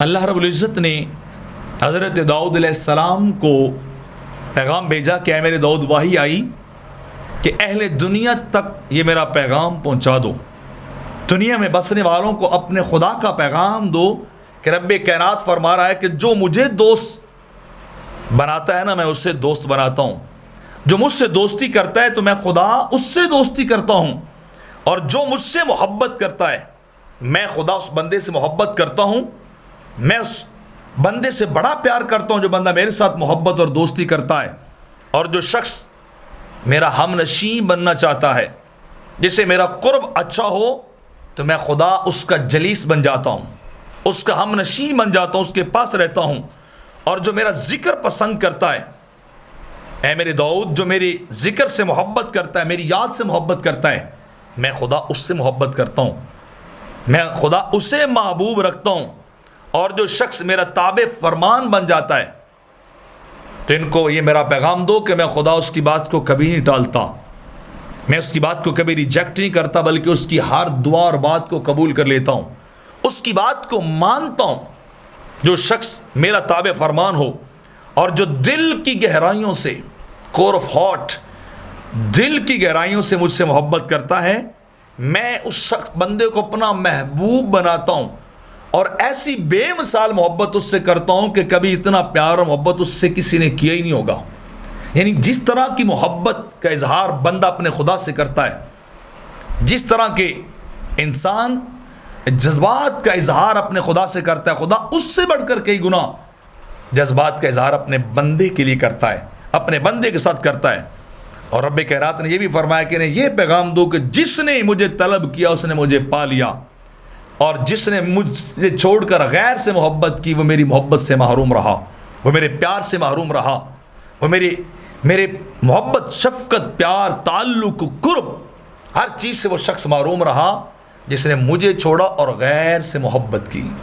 اللہ رب العزت نے حضرت داؤد علیہ السلام کو پیغام بھیجا کہ اے میرے داؤد وحی آئی کہ اہل دنیا تک یہ میرا پیغام پہنچا دو، دنیا میں بسنے والوں کو اپنے خدا کا پیغام دو کہ رب کائنات فرما رہا ہے کہ جو مجھے دوست بناتا ہے نا، میں اس سے دوست بناتا ہوں، جو مجھ سے دوستی کرتا ہے تو میں خدا اس سے دوستی کرتا ہوں، اور جو مجھ سے محبت کرتا ہے میں خدا اس بندے سے محبت کرتا ہوں، میں اس بندے سے بڑا پیار کرتا ہوں جو بندہ میرے ساتھ محبت اور دوستی کرتا ہے، اور جو شخص میرا ہم نشین بننا چاہتا ہے، جسے میرا قرب اچھا ہو تو میں خدا اس کا جلیس بن جاتا ہوں، اس کا ہم نشین بن جاتا ہوں، اس کے پاس رہتا ہوں، اور جو میرا ذکر پسند کرتا ہے، اے میرے داؤد جو میری ذکر سے محبت کرتا ہے، میری یاد سے محبت کرتا ہے، میں خدا اس سے محبت کرتا ہوں، میں خدا اسے محبوب رکھتا ہوں، اور جو شخص میرا تابع فرمان بن جاتا ہے تو ان کو یہ میرا پیغام دو کہ میں خدا اس کی بات کو کبھی نہیں ٹالتا، میں اس کی بات کو کبھی ریجیکٹ نہیں کرتا، بلکہ اس کی ہر دعا اور بات کو قبول کر لیتا ہوں، اس کی بات کو مانتا ہوں۔ جو شخص میرا تابع فرمان ہو اور جو دل کی گہرائیوں سے کور آف ہارٹ، دل کی گہرائیوں سے مجھ سے محبت کرتا ہے، میں اس شخص بندے کو اپنا محبوب بناتا ہوں، اور ایسی بے مثال محبت اس سے کرتا ہوں کہ کبھی اتنا پیار اور محبت اس سے کسی نے کیا ہی نہیں ہوگا۔ یعنی جس طرح کی محبت کا اظہار بندہ اپنے خدا سے کرتا ہے، جس طرح کے انسان جذبات کا اظہار اپنے خدا سے کرتا ہے، خدا اس سے بڑھ کر کئی گنا جذبات کا اظہار اپنے بندے کے لیے کرتا ہے، اپنے بندے کے ساتھ کرتا ہے۔ اور رب کائنات نے یہ بھی فرمایا کہ انہیں یہ پیغام دو کہ جس نے مجھے طلب کیا اس نے مجھے پا لیا، اور جس نے مجھے چھوڑ کر غیر سے محبت کی وہ میری محبت سے محروم رہا، وہ میرے پیار سے محروم رہا، وہ میرے محبت، شفقت، پیار، تعلق، قرب، ہر چیز سے وہ شخص محروم رہا جس نے مجھے چھوڑا اور غیر سے محبت کی۔